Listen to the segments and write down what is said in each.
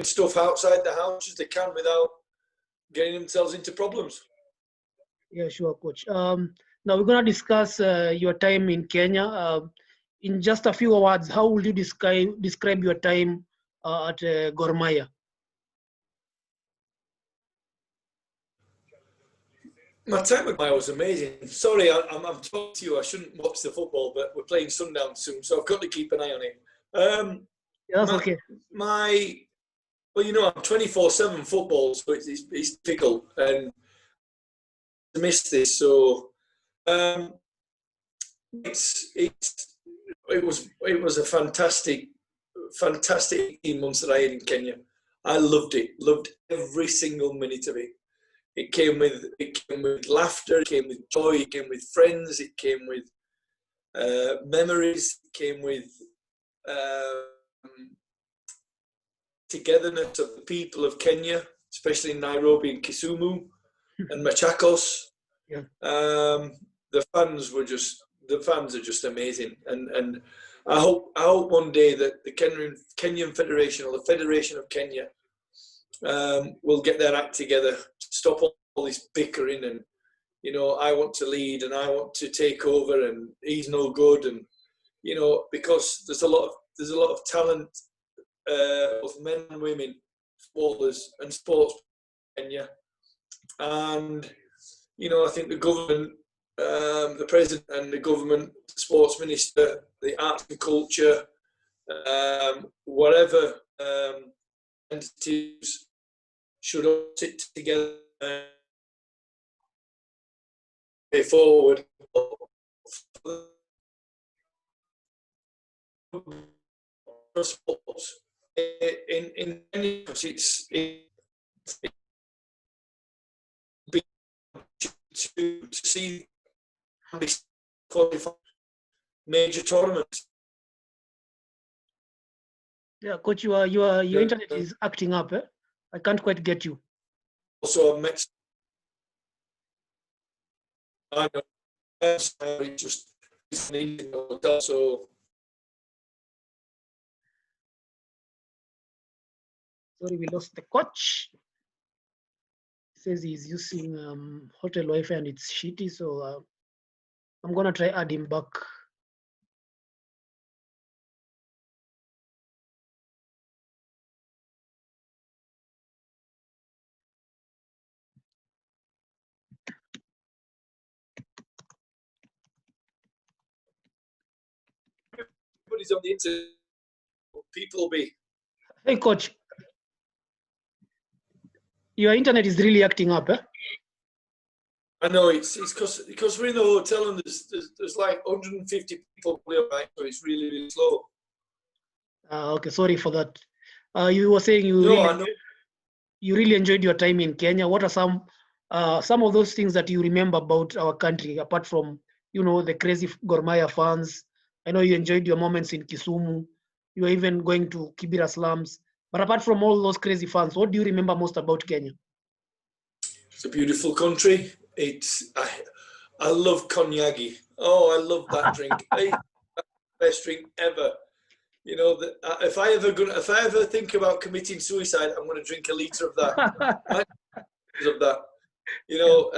stuff outside the house as they can without getting themselves into problems. Yeah, sure, Coach. Now we're going to discuss your time in Kenya. In just a few words, how would you describe your time at Gor Mahia? My time at Mahia was amazing. Sorry, I'm talking to you. I shouldn't watch the football, but we're playing Sundown soon, so I've got to keep an eye on it. Yeah, that's okay. Well, you know, I'm 24/7 football, so it's difficult, and I miss this. So it was a fantastic 18 months that I had in Kenya. I loved it. Loved every single minute of it. It came with laughter. It came with joy. It came with friends. It came with memories. It came with togetherness of the people of Kenya, especially in Nairobi and Kisumu and Machakos. Yeah. The fans are just amazing, and I hope one day that the Kenyan Federation or the Federation of Kenya will get their act together, stop all this bickering, and you know, I want to lead and I want to take over, and he's no good, and you know, because there's a lot of talent, both men and women, footballers and sports in Kenya, and you know, I think the government, the president and the government, the sports minister, the arts and culture, whatever entities should all sit together and way forward. Sports in it's to see qualify major tournaments. Yeah, Coach, your internet is acting up. Eh? I can't quite get you. Also, I've met. I know. It's just so. Sorry, we lost the coach. He says he's using hotel Wi-Fi and it's shitty, so I'm gonna try add him back. Everybody's on the internet. People will be. Hey, Coach. Your internet is really acting up, eh? I know it's because we're in the hotel and there's like 150 people right, so it's really, really slow. Okay, sorry for that. You were saying you really enjoyed your time in Kenya. What are some of those things that you remember about our country, apart from, you know, the crazy Gor Mahia fans? I know you enjoyed your moments in Kisumu. You were even going to Kibera slums. But apart from all those crazy fans, what do you remember most about Kenya? It's a beautiful country. I love Kinyanjui. Oh, I love that drink. Best drink ever. You know, if I ever think about committing suicide, I'm going to drink a liter of that. Of that, you know.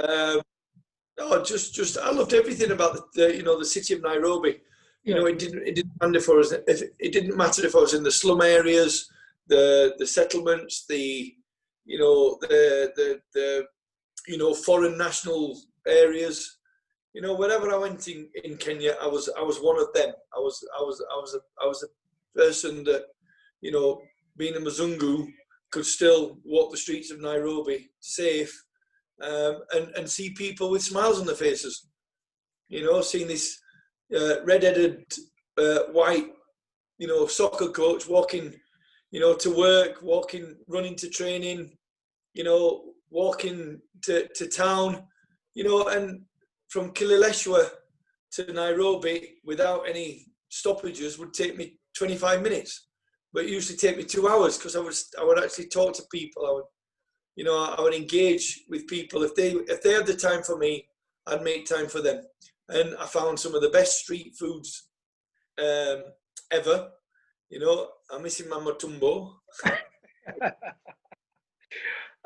I loved everything about the city of Nairobi. You know, it didn't matter for us. It didn't matter if I was in the slum areas, the settlements, the foreign national areas. You know, wherever I went in Kenya, I was one of them. I was a person that, you know, being a Mzungu, could still walk the streets of Nairobi safe, and see people with smiles on their faces. You know, seeing this red-headed white, you know, soccer coach walking, you know, to work, running to training, you know, walking to town, you know, and from Kileleshwa to Nairobi without any stoppages would take me 25 minutes, but it usually take me 2 hours because I would actually talk to people. I would engage with people. If they had the time for me, I'd make time for them. And I found some of the best street foods ever. You know, I'm missing my matumbo.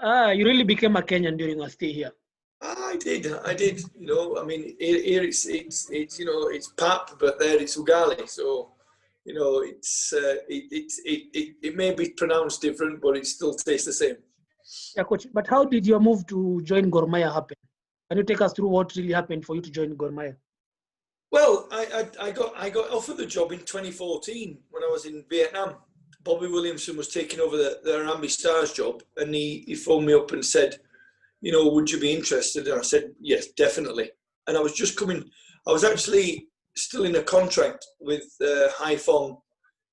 You really became a Kenyan during your stay here. I did. You know, I mean, here it's you know, it's pap, but there it's ugali. So, you know, it may be pronounced different, but it still tastes the same. Yeah, coach. But how did your move to join Gor Mahia happen? Can you take us through what really happened for you to join Gor Mahia? Well, I got offered the job in 2014 when I was in Vietnam. Bobby Williamson was taking over the Harambee Stars job, and he phoned me up and said, you know, would you be interested? And I said, yes, definitely. And I was actually still in a contract with Hai Phong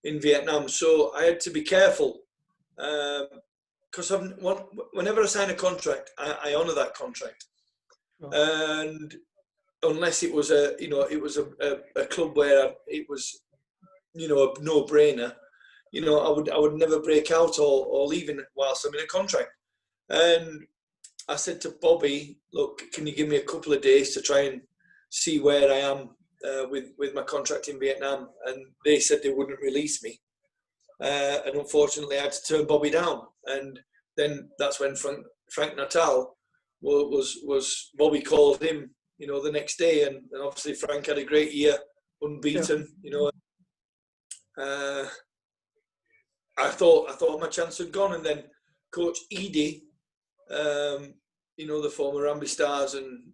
in Vietnam, so I had to be careful because whenever I sign a contract, I honour that contract, and unless it was a club where it was, you know, a no-brainer, you know, I would never break out or leave whilst I'm in a contract. And I said to Bobby, look, can you give me a couple of days to try and see where I am with my contract in Vietnam? And they said they wouldn't release me. And unfortunately, I had to turn Bobby down. And then that's when Frank Natal was Bobby called him, you know, the next day. And obviously Frank had a great year, unbeaten, you know. I thought my chance had gone. And then Coach Edie, you know, the former Harambee Stars and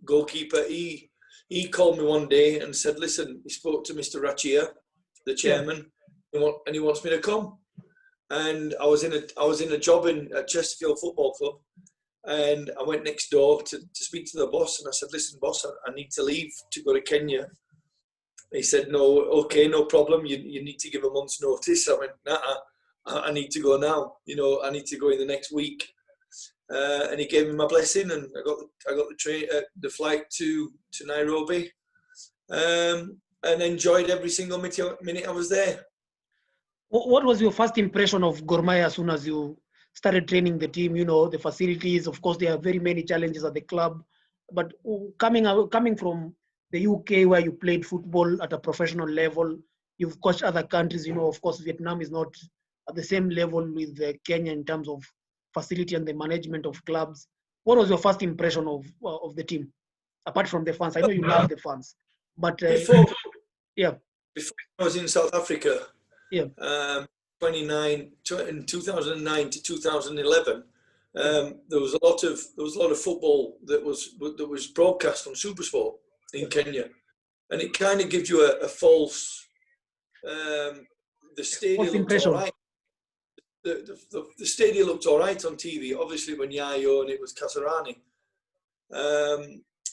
goalkeeper, he called me one day and said, listen, he spoke to Mr. Rachia, the chairman, and he wants me to come. And I was in a job at Chesterfield Football Club, and I went next door to speak to the boss, and I said, listen, boss, I need to leave to go to Kenya. He said, no, okay, no problem. You need to give a month's notice. I went, nah, I need to go now. You know, I need to go in the next week. And he gave me my blessing, and I got the flight to Nairobi, and enjoyed every single minute I was there. What was your first impression of Gor Mahia as soon as you started training the team? You know, the facilities. Of course, there are very many challenges at the club, but coming from the UK, where you played football at a professional level, you've coached other countries. You know, of course, Vietnam is not at the same level with Kenya in terms of facility and the management of clubs. What was your first impression of the team, apart from the fans? I know you love the fans, but before I was in South Africa, yeah, in 2009 to 2011, there was a lot of football that was broadcast on SuperSport in Kenya, and it kind of gives you a false. The stadium looked all right. The stadium looked all right on TV. Obviously, when Yayo and it was Kasarani,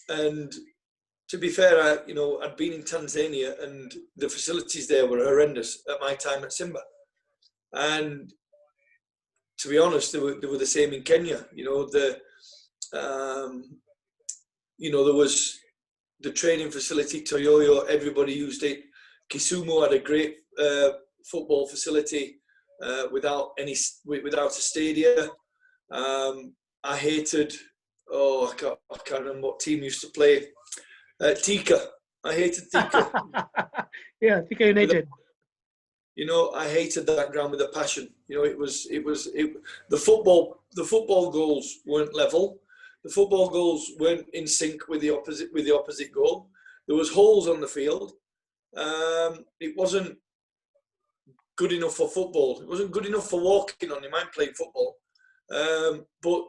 and to be fair, I'd been in Tanzania and the facilities there were horrendous at my time at Simba, and to be honest, they were the same in Kenya. There was the training facility, Toyoyo, everybody used it. Kisumu had a great football facility without a stadium. I hated, I can't remember what team used to play. Tika. I hated Tika. Yeah, Tika United. I hated that ground with a passion. The football goals weren't level. The football goals weren't in sync with the opposite goal. There was holes on the field. It wasn't good enough for football. It wasn't good enough for walking on. You might play football, but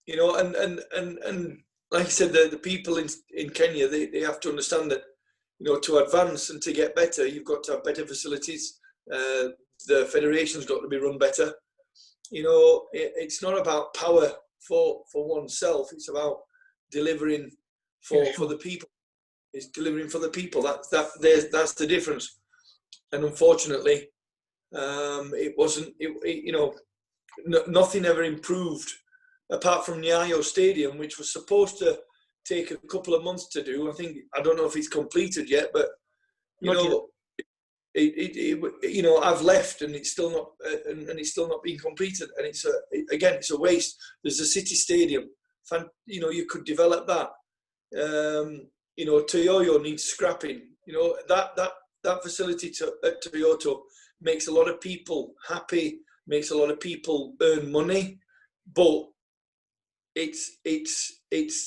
and like I said, the people in Kenya, they have to understand that to advance and to get better, you've got to have better facilities. The federation's got to be run better. It's not about power for oneself. It's about delivering for the people. It's delivering for the people. That's the difference. And unfortunately, it wasn't. Nothing ever improved apart from Nyayo Stadium, which was supposed to take a couple of months to do. I don't know if it's completed yet, but I've left and it's still not being completed, and it's a waste. There's a city stadium, you could develop that. Toyoyo needs scrapping. That facility at Toyota makes a lot of people happy. makes a lot of people earn money, but it's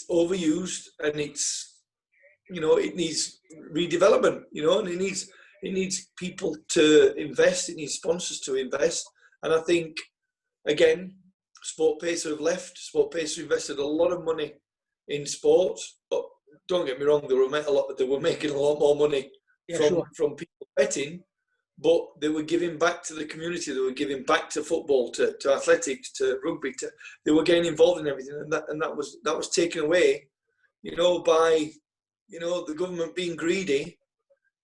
overused, and it's, you know, it needs redevelopment, you know, and it needs people to invest, it needs sponsors to invest. And I think, again, SportPesa have left. SportPesa invested a lot of money in sports, but don't get me wrong, they were making a lot more money from people betting, but they were giving back to the community. They were giving back to football, to athletics, to rugby. They were getting involved in everything, and that was taken away, you know, by, you know, the government being greedy,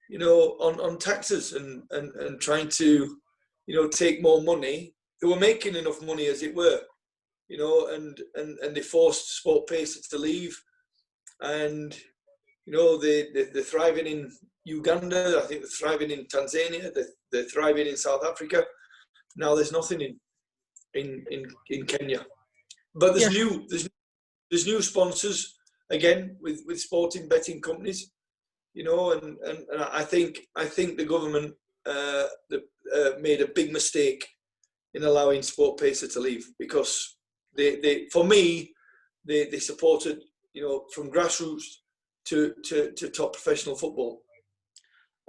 you know, on taxes and trying to, you know, take more money. They were making enough money as it were, you know, and they forced SportPesa to leave, and, you know, they're thriving in Uganda. I think they're thriving in Tanzania. They're thriving in South Africa. Now there's nothing in Kenya, but there's new sponsors again with sporting betting companies, you know, and I think the government made a big mistake in allowing SportPesa to leave, because they for me they supported, you know, from grassroots to top professional football.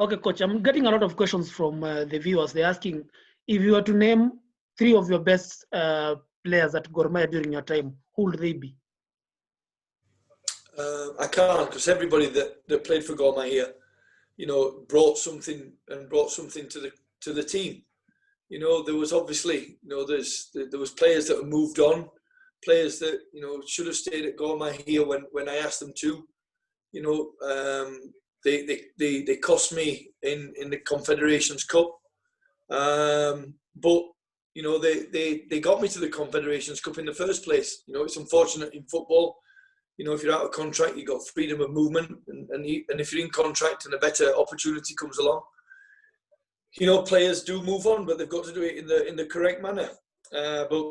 Okay, coach, I'm getting a lot of questions from the viewers. They're asking, if you were to name 3 of your best players at Gor Mahia during your time, who would they be? I can't, because everybody that played for Gor Mahia, you know, brought something to the team. You know, there was obviously, you know, there was players that have moved on, players that, you know, should have stayed at Gor Mahia when I asked them to. You know, they cost me in the Confederations Cup, but, you know, they got me to the Confederations Cup in the first place. You know, it's unfortunate in football. You know, if you're out of contract, you've got freedom of movement, and if you're in contract and a better opportunity comes along, you know, players do move on, but they've got to do it in the correct manner. But,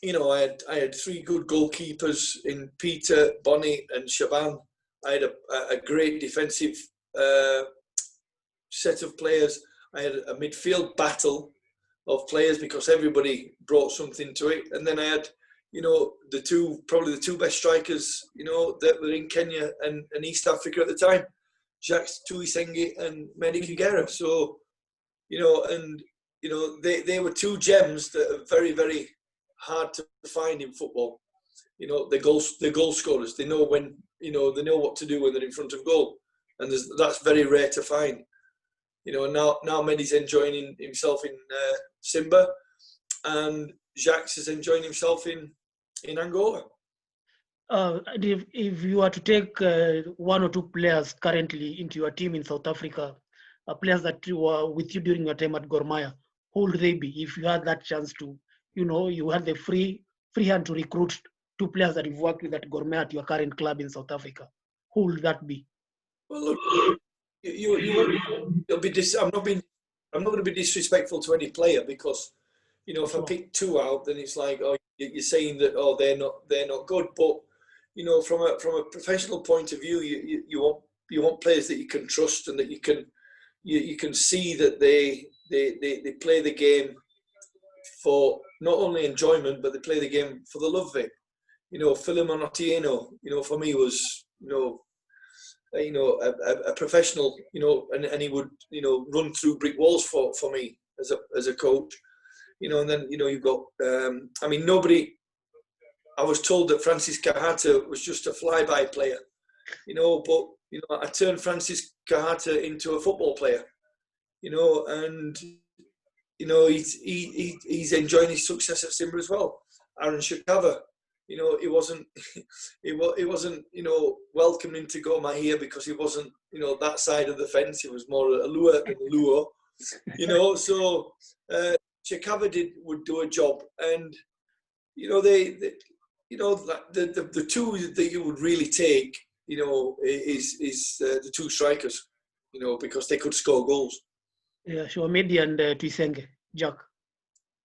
you know, I had 3 good goalkeepers in Peter, Bonnie, and Shaban. I had a great defensive set of players. I had a midfield battle of players because everybody brought something to it. And then I had, you know, probably the 2 best strikers, you know, that were in Kenya and East Africa at the time, Jacques Tuisenge and Mehdi Kagera. So, you know, and, you know, they were 2 gems that are very, very hard to find in football. You know, they're goal scorers. They know when, you know, they know what to do when they're in front of goal, and that's very rare to find. You know, and now Mehdi's enjoying himself in Simba, and Jacques is enjoying himself in Angola. If you were to take 1 or 2 players currently into your team in South Africa, players that were with you during your time at Gor Mahia, who would they be if you had that chance to, you know, you had the free hand to recruit 2 players that you've worked with at Gor Mahia at your current club in South Africa? Who would that be? Well, look, I'm not going to be disrespectful to any player, because, you know, if I pick 2 out, then it's like, oh, you're saying that, oh, they're not good. But, you know, from a professional point of view, you want players that you can trust, and that you can see that they play the game for not only enjoyment, but they play the game for the love of it. You know, Philemon Otieno, you know, for me was, you know, a professional, you know, and he would, you know, run through brick walls for me as a coach, you know. And then, you know, you've got, I mean, I was told that Francis Kahata was just a flyby player, you know, but, you know, I turned Francis Kahata into a football player, you know, and, you know, he's enjoying his success at Simba as well. Aaron Shakava, you know, he wasn't, you know, welcomed into Gor Mahia because he wasn't, you know, that side of the fence. He was more a lure than a lure, you know. So Shakava would do a job, and, you know, you know, the 2 that you would really take, you know, is the 2 strikers, you know, because they could score goals. Yeah, sure. Mehdi and Tuisenge, Jack.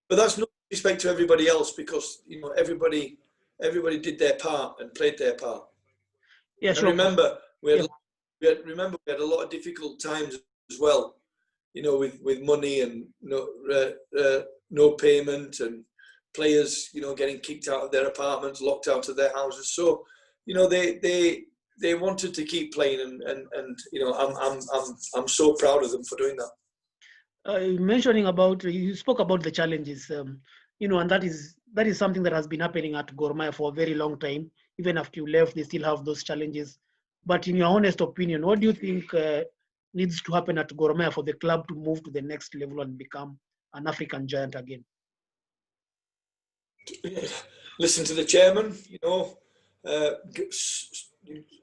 But that's no respect to everybody else, because, you know, everybody did their part and played their part. Yeah, sure. And remember, we had a lot of difficult times as well, you know, with money and, you know, no payment, and players, you know, getting kicked out of their apartments, locked out of their houses. So, you know, they wanted to keep playing, and you know, I'm so proud of them for doing that. You spoke about the challenges, you know, and that is something that has been happening at Gor Mahia for a very long time. Even after you left, they still have those challenges. But in your honest opinion, what do you think needs to happen at Gor Mahia for the club to move to the next level and become an African giant again? Listen to the chairman, you know,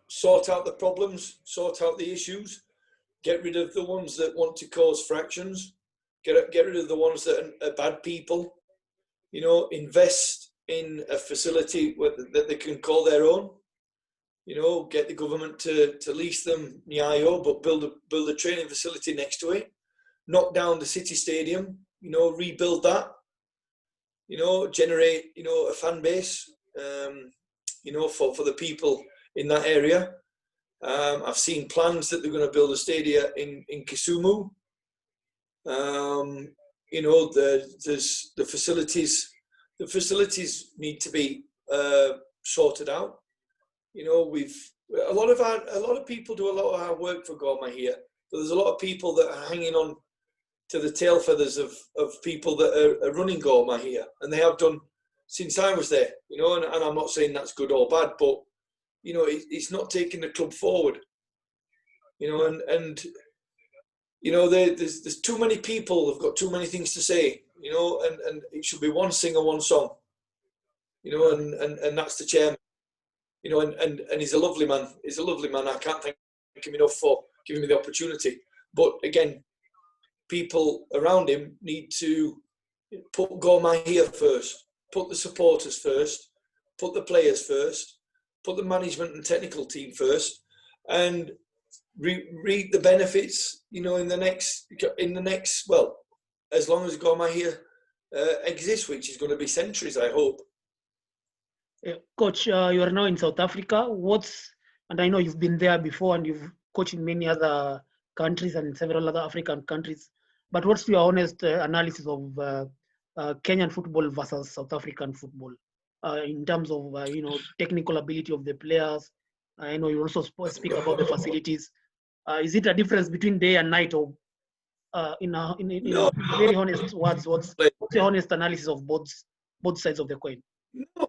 sort out the problems, sort out the issues, get rid of the ones that want to cause fractions, get rid of the ones that are bad people, you know, invest in a facility that they can call their own, you know, get the government to lease them Nyayo, but build a training facility next to it, knock down the city stadium, you know, rebuild that, you know, generate, you know, a fan base, you know, for the people in that area. I've seen plans that they're going to build a stadium in Kisumu. You know, there's the facilities. The facilities need to be sorted out. You know, a lot of people do a lot of hard work for Gor Mahia, but there's a lot of people that are hanging on to the tail feathers of people that are running Gor Mahia, and they have done since I was there. You know, and I'm not saying that's good or bad, but you know, it's not taking the club forward. You know, and you know, there's too many people have got too many things to say. You know, and it should be one singer, one song. You know, and that's the chairman. You know, and he's a lovely man. He's a lovely man. I can't thank him enough for giving me the opportunity. But again, people around him need to put Gor Mahia first, put the supporters first, put the players first, put the management and technical team first, and reap the benefits. You know, in the next well, as long as Gor Mahia exists, which is going to be centuries, I hope. Coach, you are now in South Africa. And I know you've been there before, and you've coached in many other countries and several other African countries. But what's your honest analysis of Kenyan football versus South African football in terms of you know, technical ability of the players? I know you also speak about the facilities. Is it a difference between day and night, or in very honest words, what's your honest analysis of both sides of the coin? No.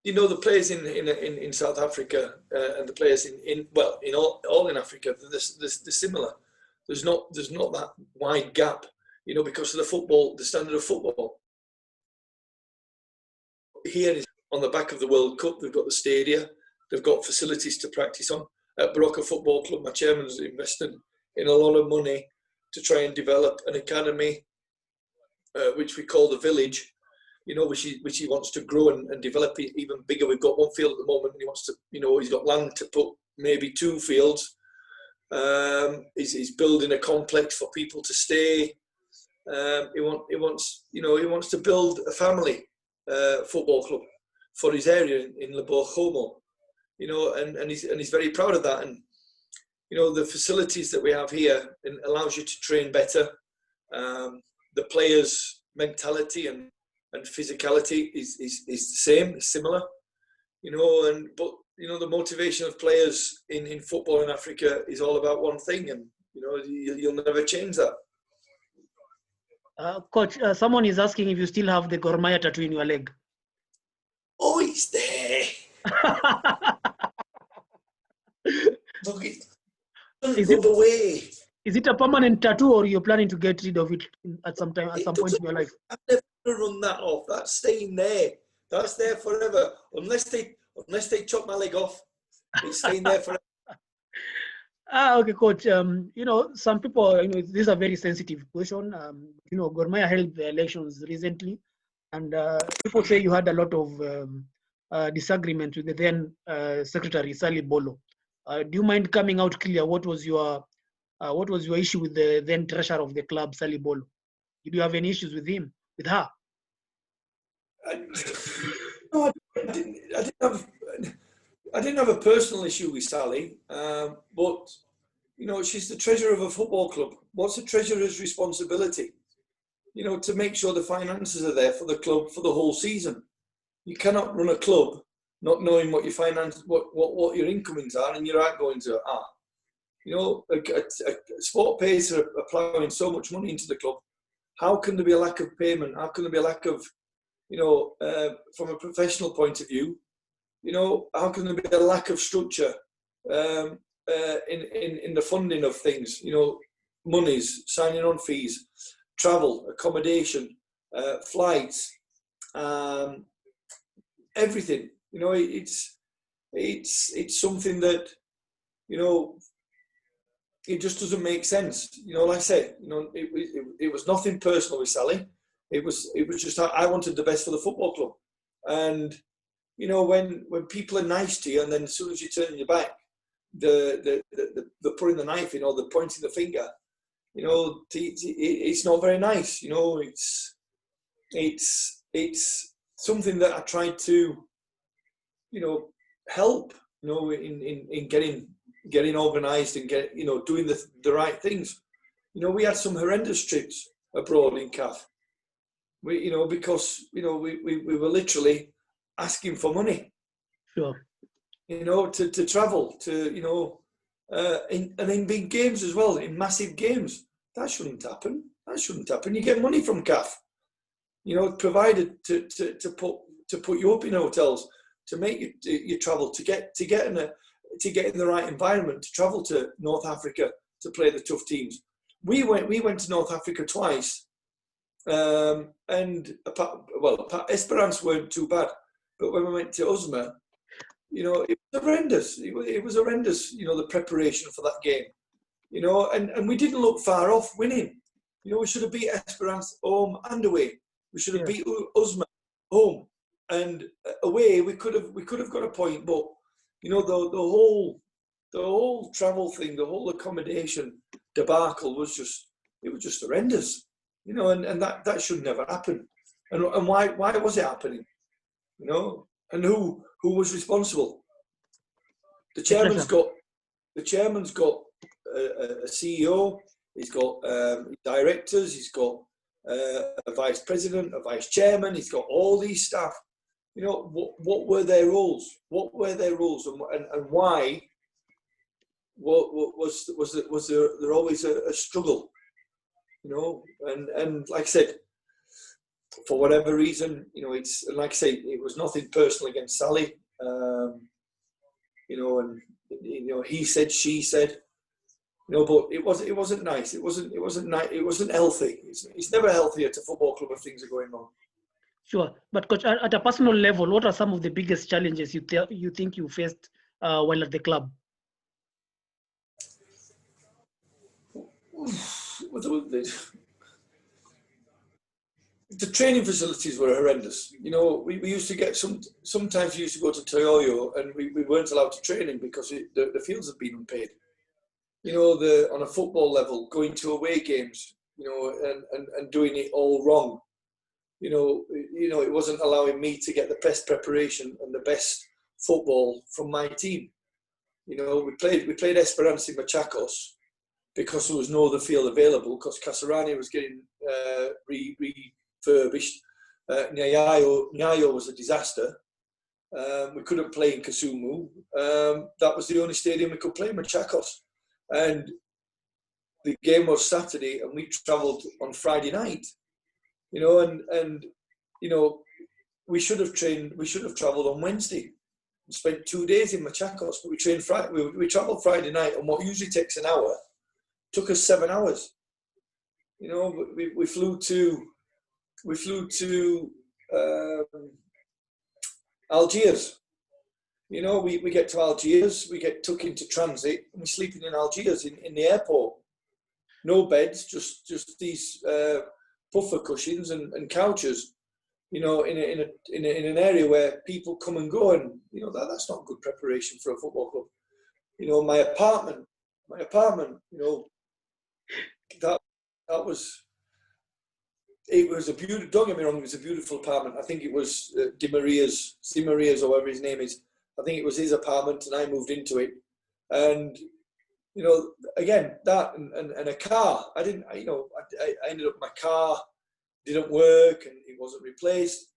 You know, the players in South Africa and the players in all in Africa, they're similar. There's not that wide gap, you know, because of the standard of football. Here on the back of the World Cup, they've got the stadia, they've got facilities to practice on. At Baroka Football Club, my chairman's invested in a lot of money to try and develop an academy, which we call the Village. You know, which he wants to grow and develop it even bigger. We've got one field at the moment, and he wants to, you know, he's got land to put maybe 2 fields. He's building a complex for people to stay. He wants to build a family football club for his area in Lebohomo. You know, and he's very proud of that. And you know, the facilities that we have here allows you to train better. The players' mentality and physicality is the same, it's similar, you know, but you know, the motivation of players in football in Africa is all about one thing, and you know, you'll never change that. Coach, someone is asking if you still have the Gor Mahia tattoo in your leg. Oh, it's there. Look, it's the way. Is it a permanent tattoo, or you're planning to get rid of it at some point in your life? I've never run that off. That's staying there. That's there forever. Unless they chop my leg off, it's staying there forever. Okay, Coach. You know, some people, you know, this is a very sensitive question. You know, Gor Mahia held the elections recently, and people say you had a lot of disagreement with the then Secretary Sally Bolo. Do you mind coming out clear? What was your issue with the then treasurer of the club, Sally Bolo? Did you have any issues with her? No, I didn't have a personal issue with Sally, but you know, she's the treasurer of a football club. What's a treasurer's responsibility? you know, to make sure the finances are there for the club for the whole season. You cannot run a club not knowing what your finance, what your incomings are, and your outgoings are. You know, a sport pays are applying so much money into the club. How can there be a lack of payment? How can there be a lack of, you know, from a professional point of view, you know, how can there be a lack of structure in the funding of things? You know, monies, signing on fees, travel, accommodation, flights, everything. You know, it's something that, you know, it just doesn't make sense. You know, like I say, you know, it was nothing personal with Sally. It was just I wanted the best for the football club. And, you know, when people are nice to you, and then as soon as you turn your back, the putting the knife in or the pointing the finger, you know, it's not very nice. You know, it's something that I tried to, you know, help, you know, in getting organised and you know, doing the right things. You know, we had some horrendous trips abroad in CAF. We, you know, because, you know, we were literally asking for money. Sure. You know, to travel to, you know, and in big games as well, in massive games. That shouldn't happen. That shouldn't happen. You get money from CAF, you know, provided to put you up in hotels, to make you travel, to get in the right environment, to travel to North Africa to play the tough teams. We went to North Africa twice, and Esperance weren't too bad, but when we went to Uzma, you know, it was horrendous. It was horrendous. You know, the preparation for that game. You know, and we didn't look far off winning. You know, we should have beat Esperance home and away. We should have beat Uzma home and away. We could have got a point, but you know, the whole travel thing, the whole accommodation debacle was just horrendous. You know, and that should never happen. And why was it happening? You know, and who was responsible? The chairman's got a CEO. He's got directors. He's got a vice president, a vice chairman. He's got all these staff. You know, what were their roles? What were their roles, and why? What was there always a struggle? You know, and like I said, for whatever reason, you know, it's like I say, it was nothing personal against Sally. You know, and you know, he said, she said. You know, but it wasn't nice. It wasn't nice. It wasn't healthy. It's never healthy at a football club if things are going wrong. Sure, but coach, at a personal level, what are some of the biggest challenges you think you faced while at the club? The training facilities were horrendous. You know, we used to get sometimes we used to go to Toyoyo and we weren't allowed to train in because the fields had been unpaid. You know, on a football level, going to away games, you know, and doing it all wrong. You know, it wasn't allowing me to get the best preparation and the best football from my team. You know, we played Esperance in Machakos because there was no other field available because Kasarani was getting refurbished. Nyayo was a disaster. We couldn't play in Kasumu. That was the only stadium we could play in Machakos. And the game was Saturday and we travelled on Friday night. You know, and you know, we should have travelled on Wednesday and spent 2 days in Machakos, but we trained Friday. We travelled Friday night, and what usually takes an hour took us 7 hours. You know, we flew to Algiers. You know, we get to Algiers, we get took into transit, and we're sleeping in Algiers in the airport. No beds, just these puffer cushions and couches. You know, in an area where people come and go, and you know that's not good preparation for a football club. You know, my apartment. You know, that was. It was a beautiful. Don't get me wrong. It was a beautiful apartment. I think it was Di Maria's, or whatever his name is. I think it was his apartment, and I moved into it. And you know, again, that and a car. I didn't. You know, I ended up my car. didn't work and it wasn't replaced.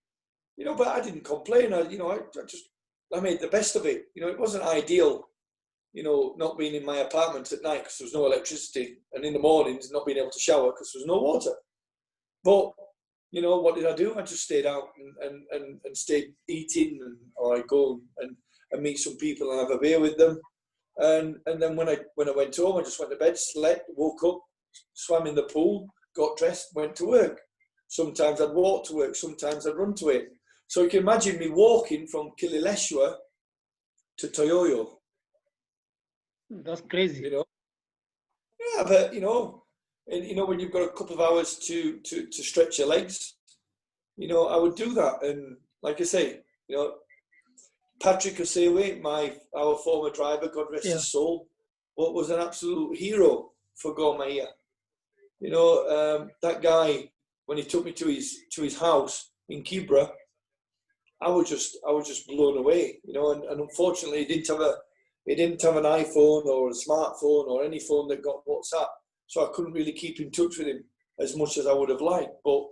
But I didn't complain. I made the best of it. It wasn't ideal, not being in my apartment at night because there was no electricity, and in the mornings not being able to shower because there was no water. But what did I do? I just stayed out and stayed eating, or I'd go and meet some people and have a beer with them. And then when I went home, I just went to bed, slept, woke up, swam in the pool, got dressed, went to work. Sometimes I'd walk to work, sometimes I'd run to it. So you can imagine me walking from Kileleshwa to Toyoyo. That's crazy. Yeah, but and when you've got a couple of hours to stretch your legs, I would do that. And like I say, Patrick Osewe, our former driver, God rest his soul, was an absolute hero for Gor Mahia. That guy, when he took me to his house in Kibra, I was just blown away. And unfortunately, he didn't have an iPhone or a smartphone or any phone that got WhatsApp, so I couldn't really keep in touch with him as much as I would have liked. But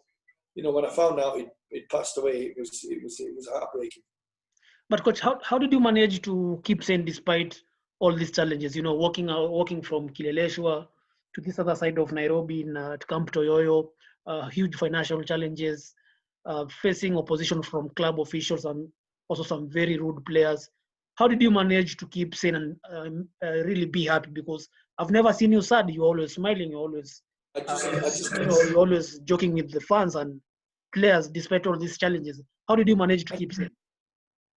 when I found out it passed away, it was heartbreaking. But coach, how did you manage to keep sane despite all these challenges? Walking from Kileleshwa to this other side of Nairobi to Camp Toyoyo, huge financial challenges, facing opposition from club officials and also some very rude players. How did you manage to keep sane and really be happy? Because I've never seen you sad. You're always smiling. You're always, you're always joking with the fans and players despite all these challenges. How did you manage to keep sane?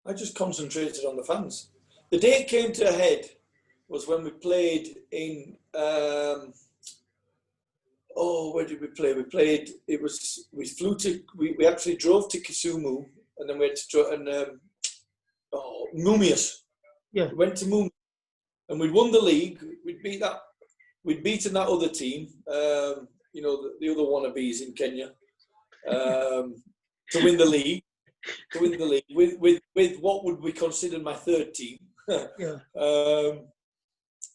I just concentrated on the fans. The day it came to a head was when we played in. Where did we play? We actually drove to Kisumu, and then we had to Mumias. Yeah. We went to Mumias, and we'd won the league. We'd beaten that other team, the other wannabes in Kenya, to win the league. With what would we consider my third team.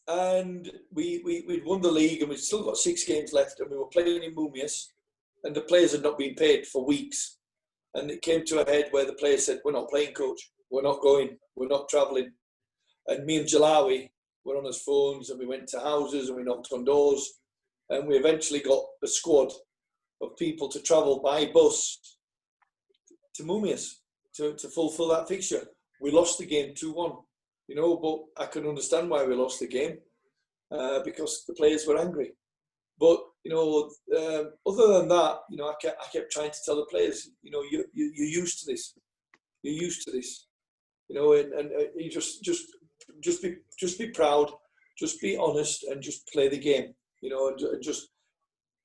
And we'd won the league, and we'd still got 6 games left, and we were playing in Mumias, and the players had not been paid for weeks. And it came to a head where the players said, "We're not playing, coach. We're not going. We're not travelling." And me and Jalawi were on his phones, and we went to houses and we knocked on doors, and we eventually got a squad of people to travel by bus to Mumias to fulfil that fixture. We lost the game 2-1, but I can understand why we lost the game because the players were angry. But other than that, I kept trying to tell the players, you're used to this. You're used to this. And you just be proud, just be honest, and just play the game. And just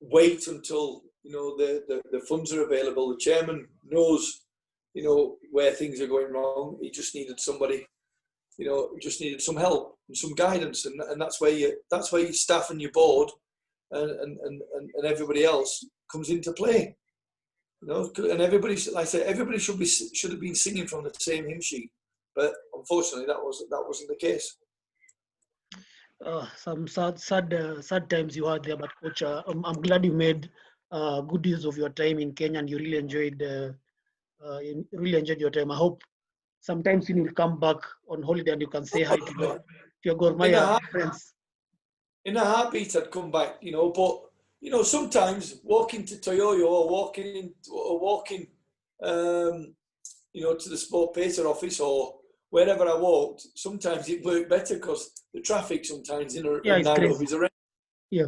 wait until the funds are available. The chairman knows where things are going wrong. He just needed somebody, just needed some help and some guidance, and that's where your staff and your board and everybody else comes into play. And everybody, like I say, everybody should have been singing from the same hymn sheet, but unfortunately that wasn't the case. Some sad times you had there, but coach, I'm glad you made good use of your time in Kenya and you really enjoyed your time. I hope sometimes you will come back on holiday and you can say hi to your Gor Mahia friends. In a heartbeat, I'd come back, but sometimes walking to Toyoyo or walking, to the Sport Pater office or wherever I walked, sometimes it worked better because the traffic sometimes in Nairobi is around. Yeah.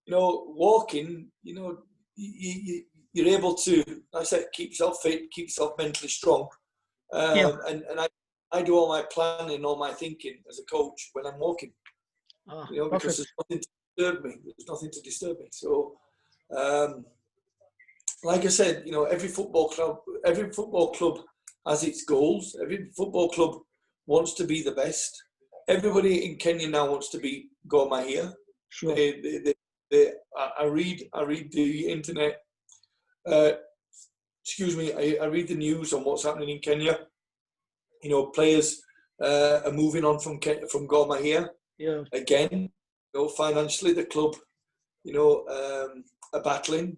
Walking, you're able to, like I said, keep yourself fit, keep yourself mentally strong. And I do all my planning, all my thinking as a coach when I'm walking. Because there's nothing to disturb me. There's nothing to disturb me. So, like I said, every football club has its goals. Every football club wants to be the best. Everybody in Kenya now wants to be Gor Mahia. Sure. I read the internet. I read the news on what's happening in Kenya. Players are moving on from Gor Mahia. Yeah. Again, financially the club, are battling.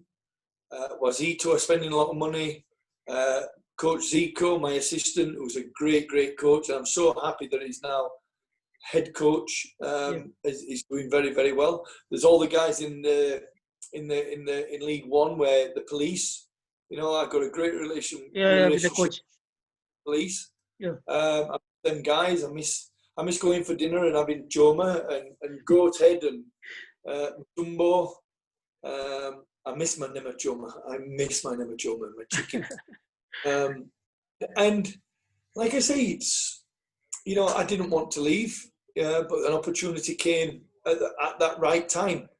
Wazito are spending a lot of money. Coach Zico, my assistant, who's a great coach, and I'm so happy that he's now head coach. Is doing very, very well. There's all the guys in League One where the police. I've got a great relationship with the coach. Police. Yeah. Them guys, I miss going for dinner and having choma and goat head and tumbo. I miss my choma. I miss my choma and my chicken. And like I say, it's I didn't want to leave, but an opportunity came at that right time,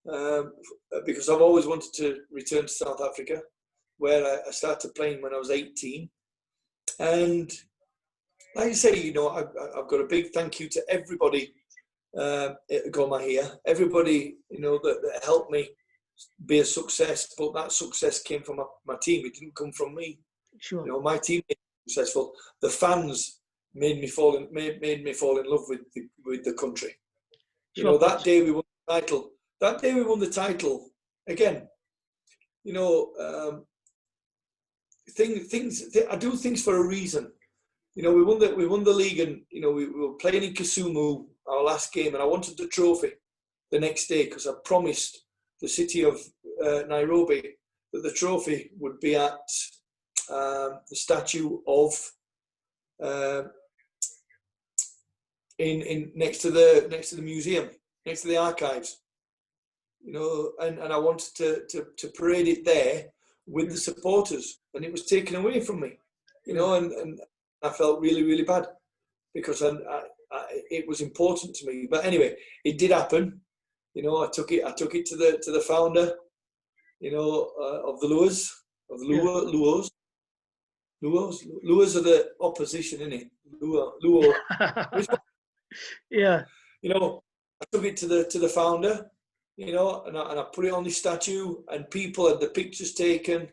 because I've always wanted to return to South Africa, where I started playing when I was 18. And like I say, I've got a big thank you to everybody at Gor Mahia, everybody that helped me be a success. But that success came from my team. It didn't come from me. Sure. My team made me successful. The fans made me fall in love with the country. Sure. That day we won the title. That day we won the title again. I do things for a reason. We won the league, and we were playing in Kisumu, our last game, and I wanted the trophy the next day because I promised the city of Nairobi that the trophy would be at the statue of in next to the museum, next to the archives. And I wanted to parade it there with the supporters, and it was taken away from me. And I felt really, really bad because it was important to me. But anyway, it did happen. I took it to the founder, of the Luas, of the Luas are the opposition, innit? Luo. Yeah. I took it to the founder, and I put it on the statue, and people had the pictures taken.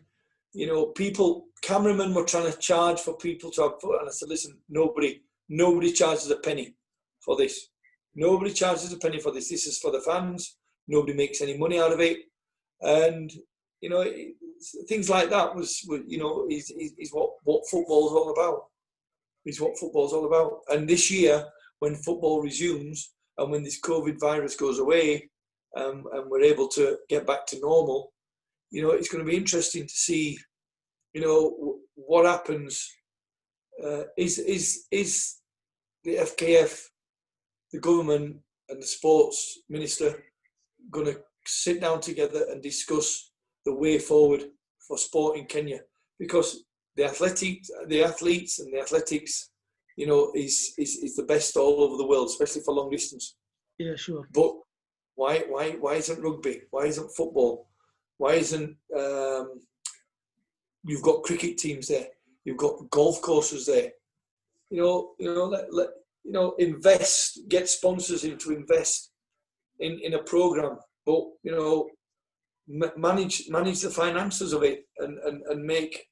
Cameramen were trying to charge for people to have photos, and I said, listen, nobody charges a penny for this. Nobody charges a penny for this. This is for the fans. Nobody makes any money out of it. And, things like that is what football's all about. Is what football's all about. And this year, when football resumes and when this COVID virus goes away, and we're able to get back to normal, it's going to be interesting to see, what happens. Is the FKF, the government and the sports minister going to sit down together and discuss the way forward for sport in Kenya? Because the athletes and the athletics, is the best all over the world, especially for long distance. Yeah, sure. But why isn't rugby? Why isn't football? Why isn't you've got cricket teams there? You've got golf courses there. Invest, get sponsors in to invest in a program, but manage the finances of it and make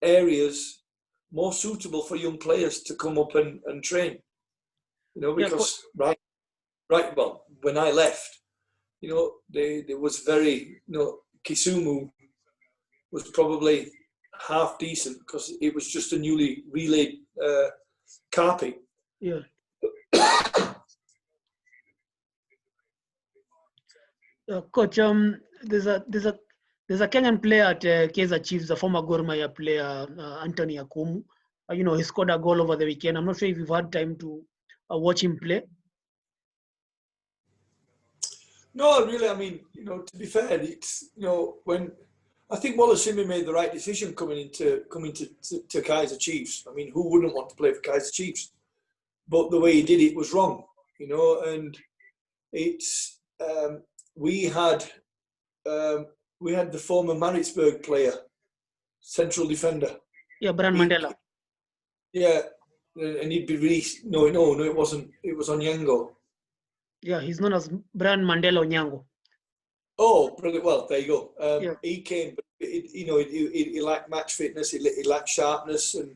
areas more suitable for young players to come up and train. Because well, when I left, there was very, Kisumu was probably half decent because it was just a newly relayed carpet. Yeah. Coach, there's a Kenyan player at Kaizer Chiefs, a former Gor Mahia player, Anthony Akumu. He scored a goal over the weekend. I'm not sure if you've had time to watch him play. No, really. I mean, to be fair, it's when I think Wallace Simmy made the right decision coming to Kaizer Chiefs. I mean, who wouldn't want to play for Kaizer Chiefs? But the way he did it was wrong, and it's we had the former Maritzburg player, central defender. Yeah, Brian Mandela. Yeah, and he'd be released. No, it wasn't. It was Onyango. Yeah, he's known as Brian Mandela Onyango. Oh, brilliant. Well, there you go. Yeah. He came, but he lacked match fitness. He lacked sharpness, and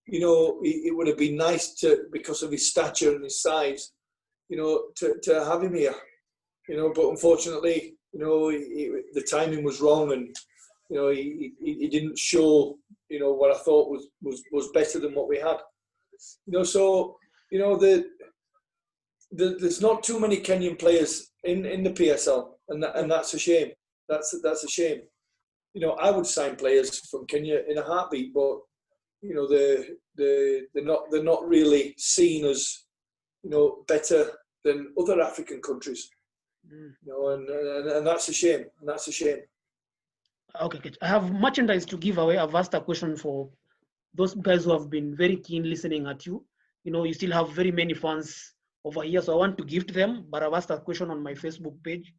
it would have been nice to, because of his stature and his size, to have him here. But unfortunately, the timing was wrong, and he didn't show what I thought was better than what we had. So there's not too many Kenyan players in the PSL, and that's a shame. That's a shame. I would sign players from Kenya in a heartbeat, but they're not really seen as better than other African countries. And that's a shame. And that's a shame. Okay, good. I have merchandise to give away. I've asked a question for those guys who have been very keen listening at you. You still have very many fans over here, so I want to gift them, but I've asked a question on my Facebook page.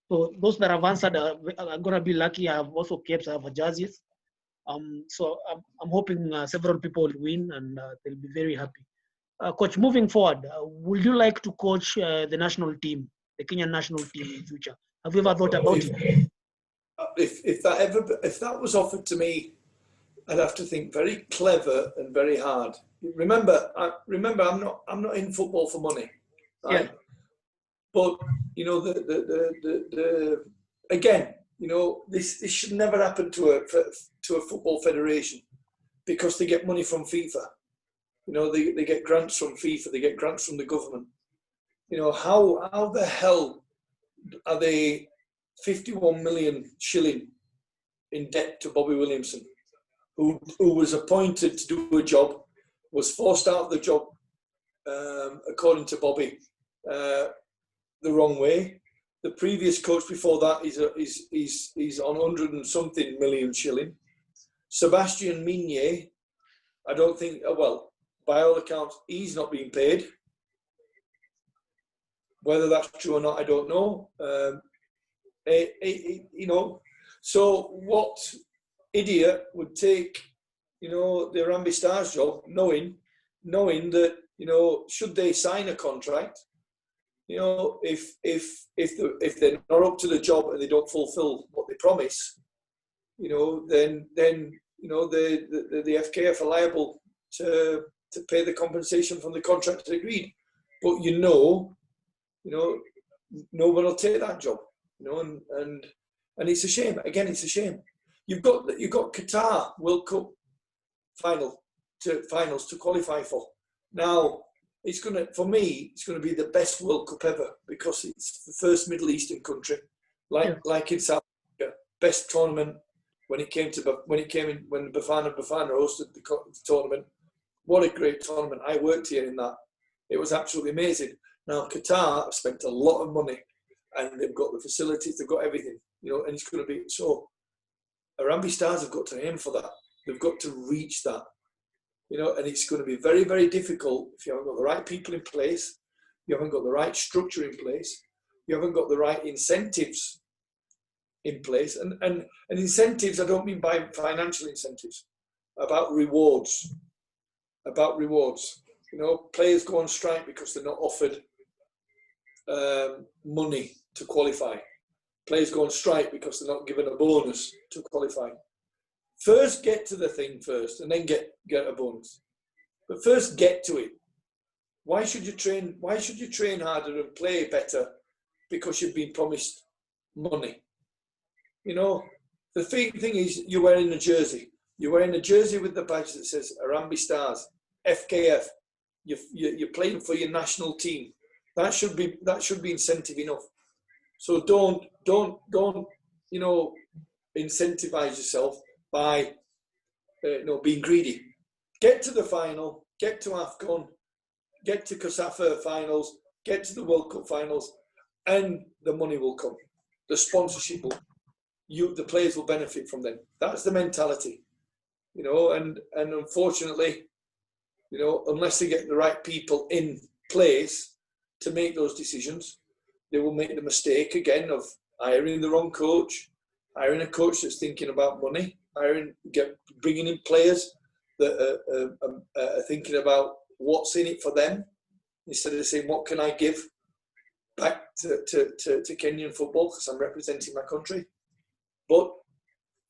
So those that have answered are going to be lucky. I have also kept, I have jerseys. So I'm hoping several people will win, and they'll be very happy. Coach, moving forward, would you like to coach the national team, the Kenyan national team in future? Have you ever thought about it? If that was offered to me, I'd have to think very clever and very hard. Remember, I'm not in football for money, right? Yeah. But again, this should never happen to a football federation, because they get money from FIFA. They get grants from FIFA. They get grants from the government. How the hell are they 51 million shilling in debt to Bobby Williamson, who was appointed to do a job, was forced out of the job, according to Bobby, the wrong way. The previous coach before that is on 100 and something million shilling. Sebastian Migne, I don't think, well, by all accounts, he's not being paid. Whether that's true or not, I don't know. So what idiot would take, the Rambi Stars job, knowing that, should they sign a contract, if they're not up to the job and they don't fulfil what they promise, then the FKF are liable to pay the compensation from the contract agreed. But no one will take that job, and it's a shame. Again, it's a shame. You've got Qatar World Cup finals to qualify for. Now, for me, it's going to be the best World Cup ever, because it's the first Middle Eastern country, like in South Africa. Best tournament when Bafana hosted the tournament. What a great tournament! I worked here in that. It was absolutely amazing. Now, Qatar have spent a lot of money, and they've got the facilities, they've got everything, and it's going to be so. Harambee Stars have got to aim for that. They've got to reach that. And it's going to be very, very difficult if you haven't got the right people in place, you haven't got the right structure in place, you haven't got the right incentives in place. And incentives, I don't mean by financial incentives, about rewards. Players go on strike because they're not offered money to qualify. Players go on strike because they're not given a bonus to qualify. First, get to the thing first, and then get a bonus. But first, get to it. Why should you train harder and play better because you've been promised money? The thing is, you're wearing a jersey. You're wearing a jersey with the badge that says Harambee Stars, FKF. You're playing for your national team. That should be incentive enough. So don't incentivize yourself by being greedy. Get to the final, get to AFCON, get to COSAFA finals, get to the World Cup finals, and the money will come. The sponsorship the players will benefit from them. That's the mentality, and unfortunately, unless they get the right people in place to make those decisions, they will make the mistake again of hiring the wrong coach, hiring a coach that's thinking about money, bringing in players that are thinking about what's in it for them, instead of saying, what can I give back to Kenyan football, because I'm representing my country. But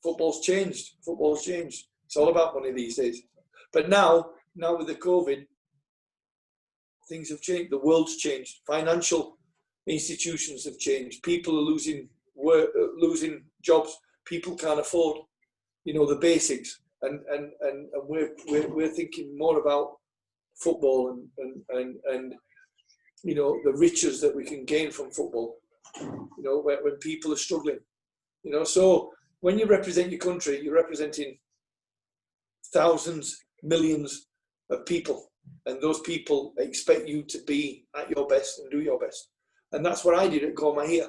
football's changed. It's all about money these days. But now with the COVID, things have changed. The world's changed. Financial institutions have changed. People are losing losing jobs. People can't afford, the basics, and we're thinking more about football and the riches that we can gain from football. When people are struggling, so when you represent your country, you're representing thousands, millions of people, and those people expect you to be at your best and do your best. And that's what I did at Gor Mahia.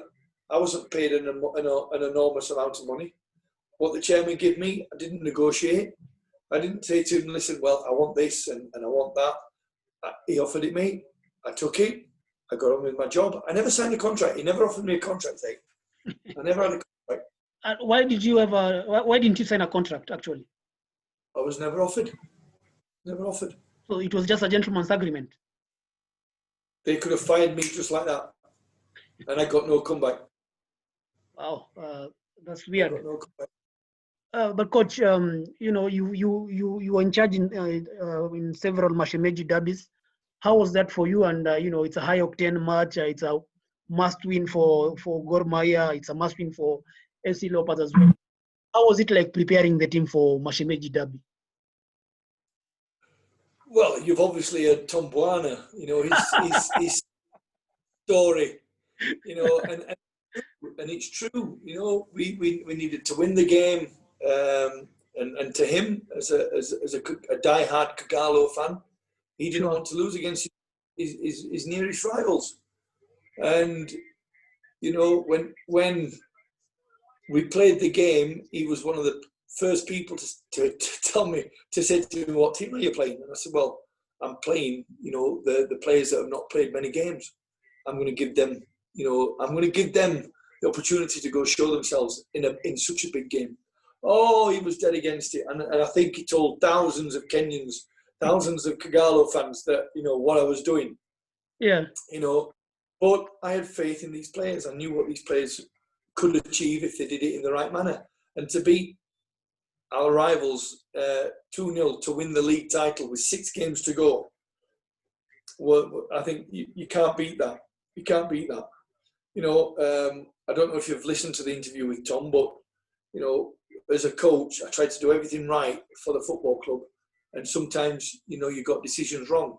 I wasn't paid an enormous amount of money. What the chairman gave me, I didn't negotiate. I didn't say to him, listen, well, I want this and I want that. He offered it me. I took it. I got on with my job. I never signed a contract. He never offered me a contract. I never had a contract. Why didn't you sign a contract, actually? I was never offered. Never offered. So it was just a gentleman's agreement? They could have fired me just like that. And I got no comeback. Wow, that's weird. No comeback. But coach, you were in charge in several Mashemeji derbies. How was that for you? And it's a high octane match. It's a must win for Gor Mahia. It's a must win for SC Leopards as well. How was it like preparing the team for Mashemeji derby? Well, you've obviously heard Tom Buana, his story, and it's true. We needed to win the game, and to him, as a die-hard Kagalo fan, he didn't want to lose against his nearest rivals. And when we played the game, he was one of the first people to tell me, to say to me, what team are you playing? And I said, well, I'm playing, the players that have not played many games. I'm going to give them, the opportunity to go show themselves in such a big game. Oh, he was dead against it. And I think he told thousands of Kenyans, thousands of Kagalo fans that, what I was doing. Yeah. But I had faith in these players. I knew what these players could achieve if they did it in the right manner. And to beat our rivals 2-0 to win the league title with 6 games to go, well, I think you can't beat that. You can't beat that. I don't know if you've listened to the interview with Tom, but, as a coach, I tried to do everything right for the football club. And sometimes, you got decisions wrong.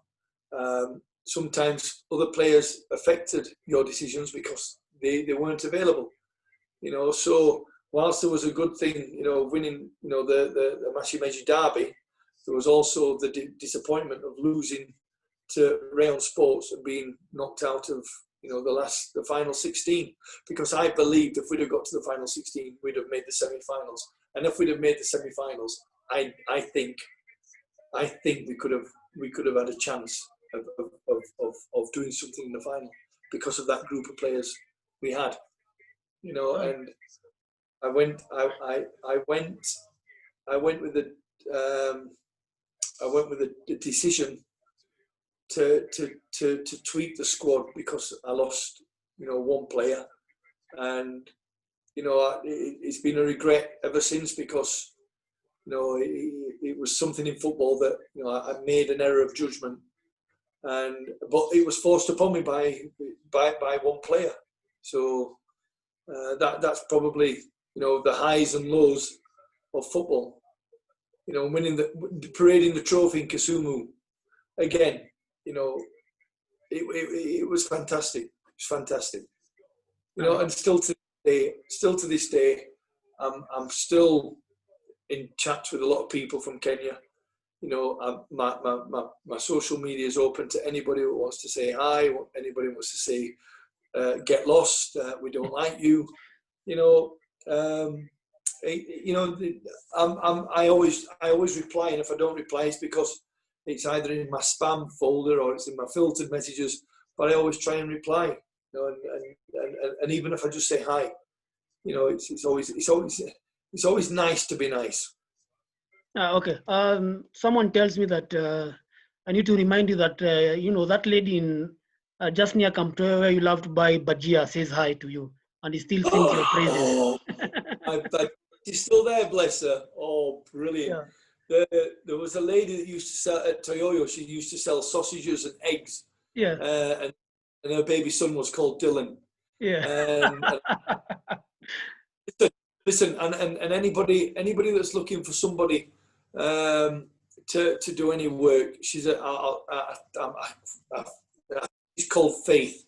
Sometimes other players affected your decisions because they weren't available. So whilst there was a good thing, winning, the Mashemeji derby, there was also the disappointment of losing to Rayon Sports and being knocked out of, the final 16. Because I believed if we'd have got to the final 16, we'd have made the semi-finals. And if we'd have made the semi-finals, I think we could have had a chance of doing something in the final because of that group of players we had. And I went with the decision to tweak the squad because I lost, one player, and it's been a regret ever since because it was something in football that I made an error of judgment, but it was forced upon me by one player. So that's probably the highs and lows of football. Parading the trophy in Kisumu again. It was fantastic. It was fantastic. And still to this day, I'm still in chats with a lot of people from Kenya. My social media is open to anybody who wants to say hi, anybody who wants to say get lost, we don't like you. I always reply, and if I don't reply, it's because it's either in my spam folder or it's in my filtered messages. But I always try and reply, and even if I just say hi, it's always nice to be nice. Okay. Someone tells me that I need to remind you that that lady in just near Kamtoya where you love to buy bajia says hi to you, and he still sings your praises. She's still there, bless her. Oh, brilliant. Yeah. There was a lady that used to sell at Toyoyo. She used to sell sausages and eggs. Yeah. And her baby son was called Dylan. Yeah. And listen, and anybody that's looking for somebody to do any work, she's called Faith.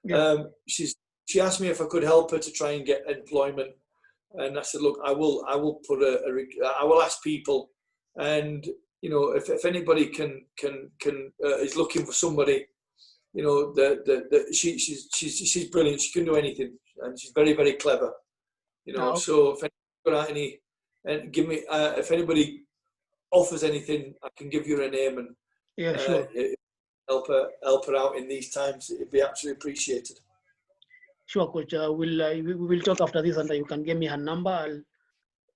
Yeah. She asked me if I could help her to try and get employment, and I said, look, I will I will ask people, and you know, if anybody can is looking for somebody, you know, she's brilliant. She can do anything, and she's very, very clever. You know, Oh, so if anybody got any, and give me if anybody offers anything, I can give you a name and yeah, sure. help her out in these times. It'd be absolutely appreciated. Sure, coach. We will talk after this, and you can give me her number. I'll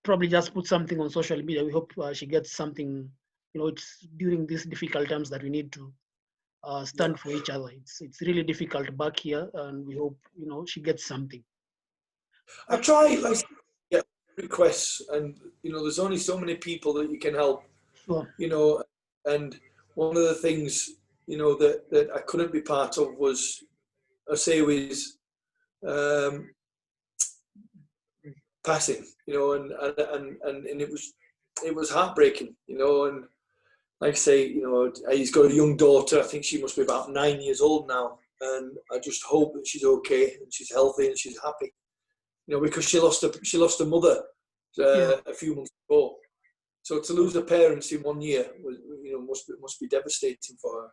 probably just put something on social media. We hope she gets something. You know, it's during these difficult times that we need to stand for each other. It's really difficult back here, and we hope, you know, she gets something. I try, like, get requests, and you know, there's only so many people that you can help. Sure. You know, and one of the things, you know, that I couldn't be part of was, I say, was passing. You know, and it was heartbreaking. You know, and like I say, you know, he's got a young daughter. I think she must be about 9 years old now, and I just hope that she's okay and she's healthy and she's happy. You know, because she lost her mother a few months ago. So to lose her parents in 1 year was, you know, must be devastating for her.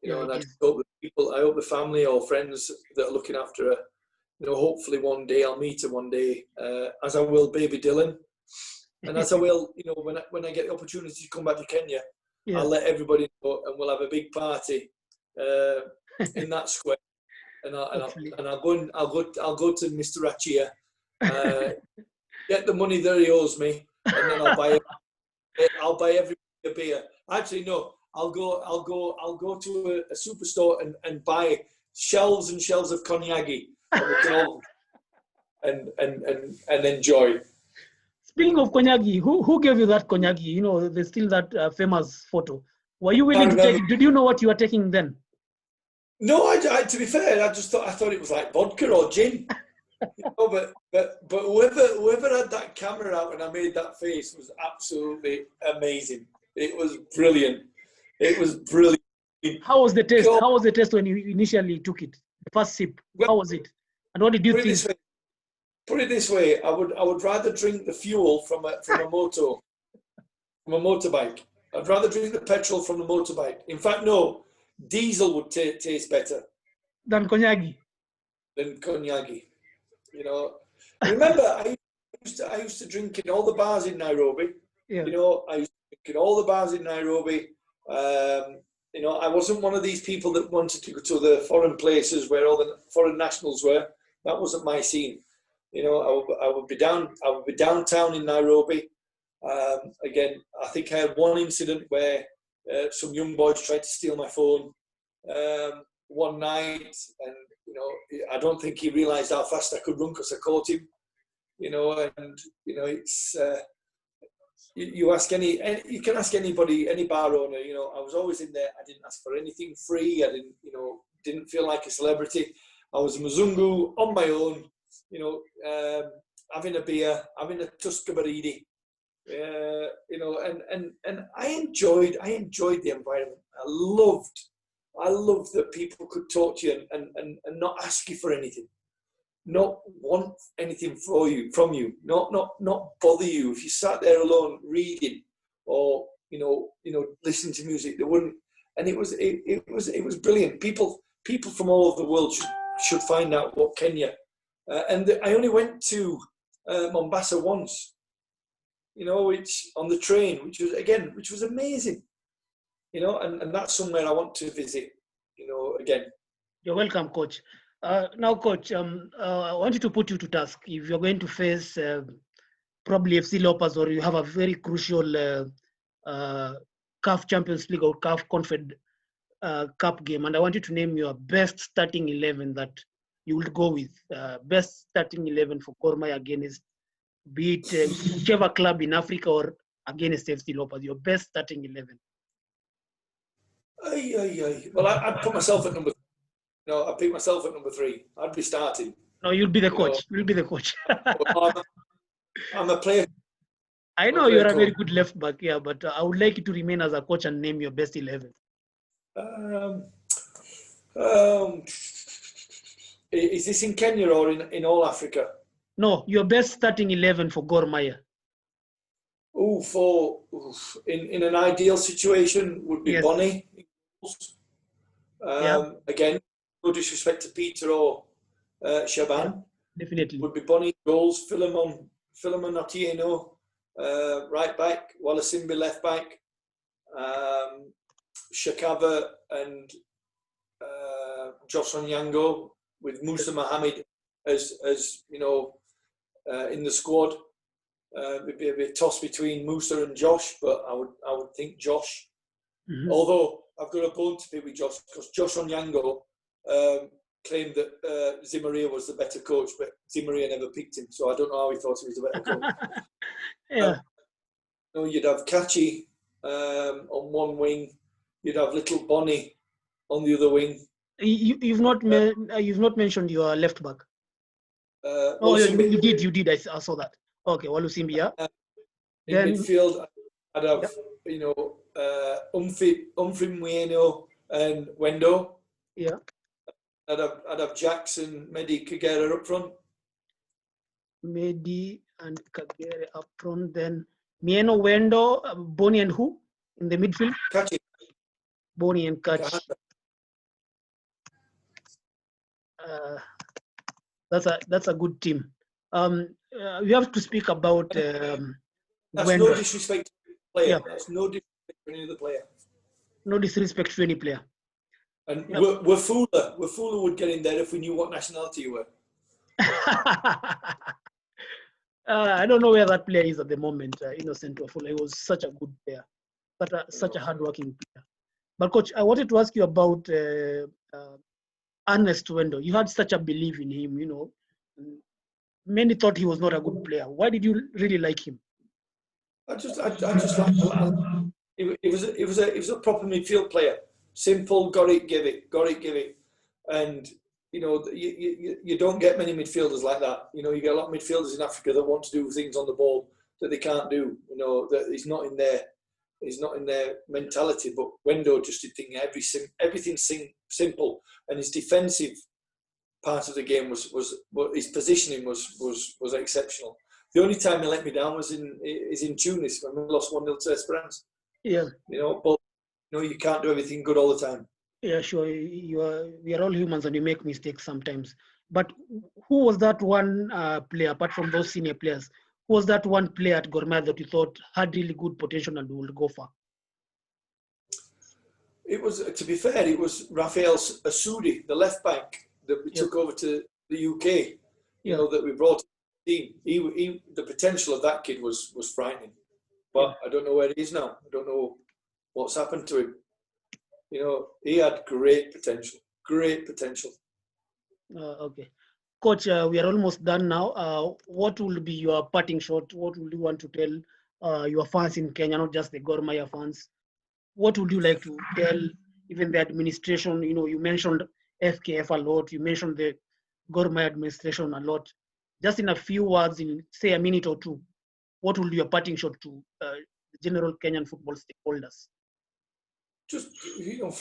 You know, and I hope the family or friends that are looking after her, you know, hopefully one day I'll meet her one day, as I will baby Dylan, and as I will, you know, when I get the opportunity to come back to Kenya, I'll let everybody know, and we'll have a big party in that square. And I'll go to Mr. Rachia, get the money that he owes me, and then I'll buy everybody a beer. Actually, no, I'll go to a superstore and buy shelves and shelves of konyagi, and we can all and enjoy. Speaking of konyagi, who gave you that konyagi? You know, there's still that famous photo. Were you willing to take it? Did you know what you were taking then? No, I to be fair, I thought it was like vodka or gin. You know, but whoever had that camera out and I made that face was absolutely amazing. It was brilliant. It was brilliant. How was the taste? How was the taste when you initially took it? The first sip. How was it? And what did you think? Put it this way, I would rather drink the fuel from a motorbike. I'd rather drink the petrol from the motorbike. In fact, no, diesel would taste better than konyagi. You know, remember, I used to drink in all the bars in Nairobi. Yeah. You know, I used to drink in all the bars in Nairobi. You know, I wasn't one of these people that wanted to go to the foreign places where all the foreign nationals were. That wasn't my scene. You know, I would be downtown in Nairobi. Again, I think I had one incident where some young boys tried to steal my phone one night, and you know, I don't think he realised how fast I could run because I caught him. You know, and you know, it's you can ask anybody, any bar owner. You know, I was always in there. I didn't ask for anything free. I didn't feel like a celebrity. I was a Mzungu on my own. You know, having a beer, having a Tusker Baridi. You know, and I enjoyed the environment. I loved that people could talk to you and not ask you for anything, not want anything from you, not bother you. If you sat there alone reading or you know listening to music, they wouldn't. And it was brilliant. People from all over the world should find out what Kenya. And I only went to Mombasa once. You know, which on the train, which was amazing. You know, and that's somewhere I want to visit, you know, again. You're welcome, Coach. Now, Coach, I wanted to put you to task. If you're going to face probably FC Leopards, or you have a very crucial CAF Champions League or CAF Confed Cup game, and I want you to name your best starting 11 that you will go with. Best starting 11 for Gor Mahia against, be it whichever club in Africa or against FC Leopards, your best starting 11. Well, I put myself at number No, I pick myself at number 3. I'd be starting. No, you'll be the coach. You'll be the coach. I'm a player. I know you're a very good left back, yeah, but I would like you to remain as a coach and name your best 11. Is this in Kenya or in all Africa? No, your best starting 11 for Gor Mahia. In an ideal situation would be Bonnie. Again, no disrespect to Peter or Shaban. Yeah, definitely. Would be Bonnie goals, Philemon Otieno, right back, Wallasimbi left back, Shakava and Josh Onyango with Musa Mohammed as in the squad. It'd be a toss between Musa and Josh, but I would think Josh. Mm-hmm. Although I've got a bone to pick with Josh because Josh Onyango claimed that Zimaria was the better coach, but Zimaria never picked him, so I don't know how he thought he was the better coach. Yeah. You'd have Kachi on one wing. You'd have little Bonnie on the other wing. You've not mentioned your left back. You did. I saw that. Okay, Walusimbi, yeah. In midfield, I'd have Humphrey Mweno and Wendo. Yeah. I'd have Jackson, Mehdi, Kagere up front. Mehdi and Kagere up front. Then Mieno, Wendo, Boni and who in the midfield? Kachi. Boni and Kachi. That's a good team. We have to speak about. That's Wendo. No disrespect to the player. Yeah. That's no disrespect to any other player. No disrespect to any player. And Wafula would get in there if we knew what nationality you were. I don't know where that player is at the moment, Innocent Wafula. He was such a good player, such a hardworking player. But coach, I wanted to ask you about Ernest Wendo. You had such a belief in him, Many thought he was not a good player. Why did you really like him? I just like him. He was a proper midfield player. Simple, got it, give it. And, you don't get many midfielders like that. You get a lot of midfielders in Africa that want to do things on the ball that they can't do. That he's not in their mentality. But Wendo just did everything simple. And his defensive part of the game was his positioning was exceptional. The only time he let me down was in Tunis when we lost 1-0 to Esperance. Yeah. But you can't do everything good all the time. Yeah, sure. We are all humans and we make mistakes sometimes. But who was that one player, apart from those senior players, who was that one player at Gor Mahia that you thought had really good potential and would go far? It was, to be fair, it was Raphael Asudi, the left back that we took over to the UK. That we brought to the team. The potential of that kid was frightening. But I don't know where he is now. I don't know what's happened to him. He had great potential. Okay. Coach, we are almost done now. What will be your parting shot? What would you want to tell your fans in Kenya, not just the Gor Mahia fans? What would you like to tell even the administration? You mentioned FKF a lot. You mentioned the Gor Mahia administration a lot. Just in a few words, in say a minute or two, what will be your parting shot to the general Kenyan football stakeholders? Just,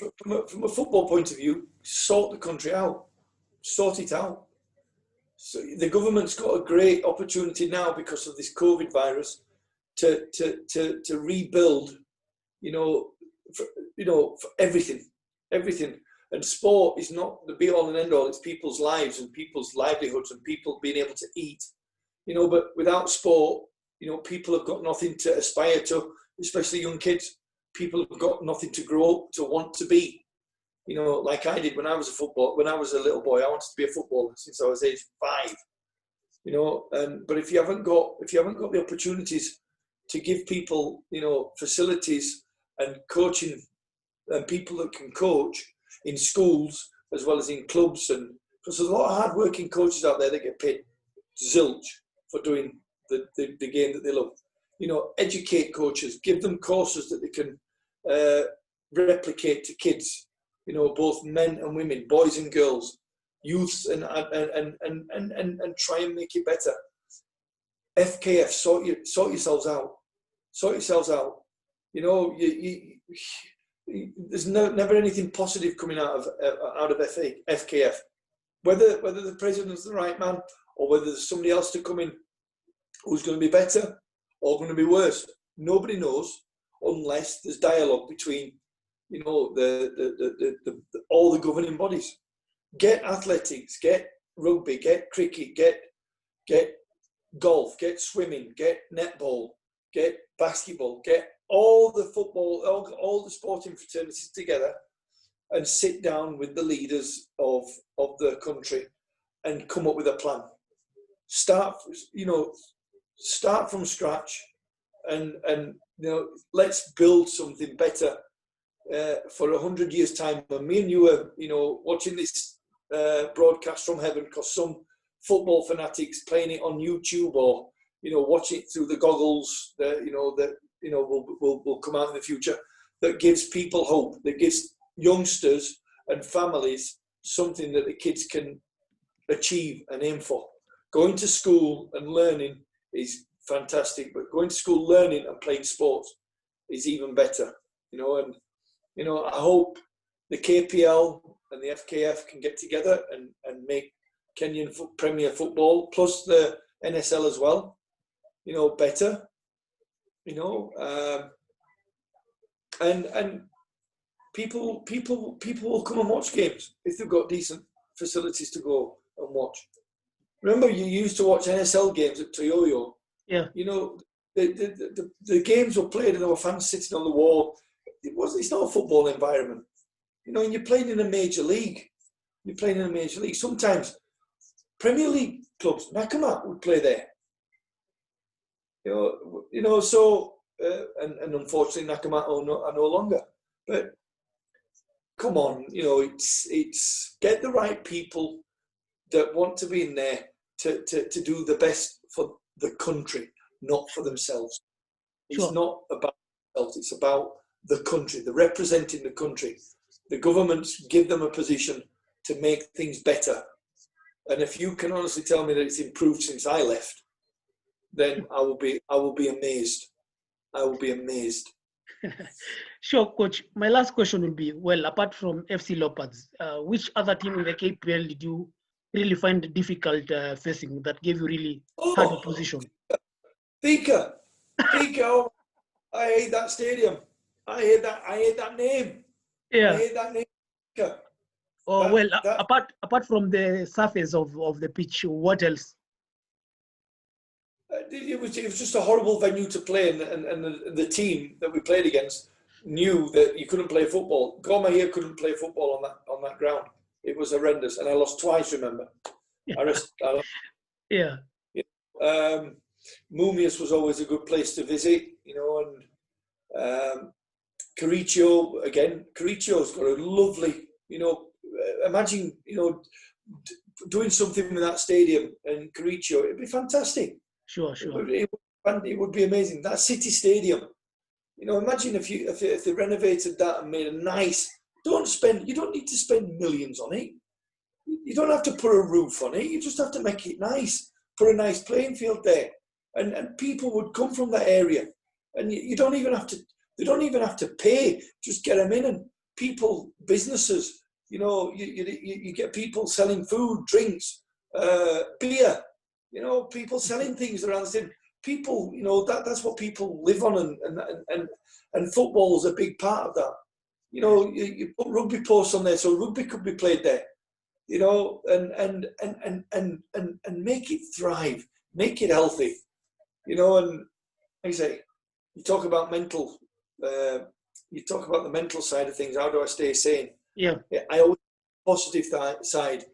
from a football point of view, sort the country out. Sort it out. So the government's got a great opportunity now because of this COVID virus to rebuild, for everything. And sport is not the be-all and end-all. It's people's lives and people's livelihoods and people being able to eat. But without sport, people have got nothing to aspire to, especially young kids. People have got nothing to grow up to want to be. Like I did when I was a little boy. I wanted to be a footballer since I was age 5. But if you haven't got the opportunities to give people, facilities and coaching and people that can coach in schools as well as in clubs, and because there's a lot of hard-working coaches out there that get paid zilch for doing the game that they love. Educate coaches, give them courses that they can replicate to kids. you know, both men and women, boys and girls, youths, and try and make it better. FKF, sort yourselves out. Sort yourselves out. You know, there's never anything positive coming out of FKF. Whether the president's the right man or whether there's somebody else to come in who's going to be better or going to be worse, nobody knows unless there's dialogue between, you know, all the governing bodies. Get athletics, get rugby, get cricket, get golf, get swimming, get netball, get basketball, get all the football, all the sporting fraternities together and sit down with the leaders of the country and come up with a plan. Start from scratch and you know, let's build something better for 100 years' time. When me and you are, you know, watching this broadcast from heaven, because some football fanatics playing it on YouTube or, you know, watching it through the goggles that will come out in the future, that gives people hope, that gives youngsters and families something that the kids can achieve and aim for. Going to school and learning is fantastic, but going to school, learning and playing sports is even better. You know, and you know, I hope the KPL and the FKF can get together and make Kenyan Premier Football plus the NSL as well, you know, better. You know, and people will come and watch games if they've got decent facilities to go and watch. Remember, you used to watch NSL games at Toyoyo. Yeah. You know, the games were played and there were fans sitting on the wall. It's not a football environment. You know, and you're playing in a major league. Sometimes Premier League clubs, Nakama would play there. You know. So and unfortunately, Nakama are no longer. But come on, you know, it's get the right people that want to be in there to do the best for the country, not for themselves. It's not about themselves, it's about the country, the representing the country. The governments give them a position to make things better. And if you can honestly tell me that it's improved since I left, then I will be amazed. I will be amazed. Sure, Coach. My last question will be, well, apart from FC Leopards, which other team in the KPL did you really find difficult facing that gave you really hard opposition? Thika. Oh, I hate that stadium. I hate that name. Yeah. I hate that name. Thika. Oh, apart from the surface of the pitch, what else? It was just a horrible venue to play, and the team that we played against knew that you couldn't play football. Gor Mahia couldn't play football on that ground. It was horrendous, and I lost twice. Remember? Yeah. Mumias was always a good place to visit, you know, and Kericho again. Kericho's got a lovely, you know. Imagine, you know, doing something with that stadium in Kericho. It'd be fantastic. Sure. It would be amazing. That city stadium, you know. Imagine if they renovated that and made a nice. You don't need to spend millions on it. You don't have to put a roof on it. You just have to make it nice. Put a nice playing field there, and people would come from that area, and you don't even have to. They don't even have to pay. Just get them in, and businesses. You know, you get people selling food, drinks, beer. You know, people selling things around the city. People, you know, that's what people live on, and football is a big part of that. You know, you put rugby posts on there, so rugby could be played there. You know, and make it thrive, make it healthy. You know, and like I say, you talk about mental. You talk about the mental side of things. How do I stay sane? Yeah. I always positive side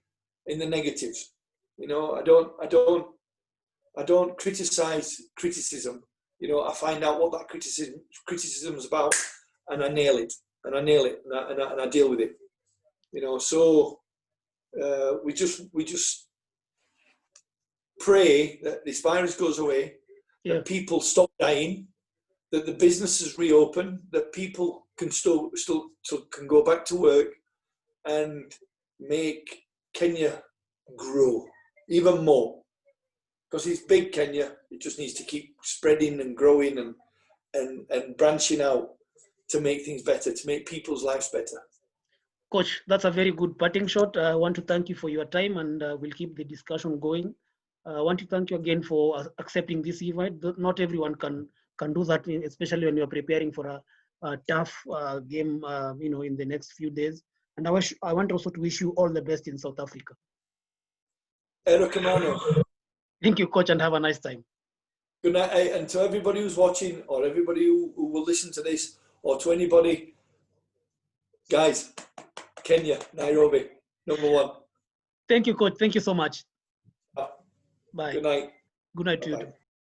in the negatives. You know, I don't criticize criticism. You know, I find out what that criticism is about, and I nail it, and I deal with it. You know, so we just pray that this virus goes away, that people stop dying, that the businesses reopen, that people can still can go back to work, and make Kenya grow even more. Because it's big, Kenya. It just needs to keep spreading and growing and branching out to make things better, to make people's lives better. Coach, that's a very good parting shot. I want to thank you for your time, and we'll keep the discussion going. I want to thank you again for accepting this invite. Not everyone can do that, especially when you're preparing for a tough game, in the next few days. And I want also to wish you all the best in South Africa. Thank you, Coach, and have a nice time. Good night, and to everybody who's watching, or everybody who will listen to this, or to anybody, guys, Kenya, Nairobi, #1. Thank you, Coach. Thank you so much. Bye. Good night. Good night to you too.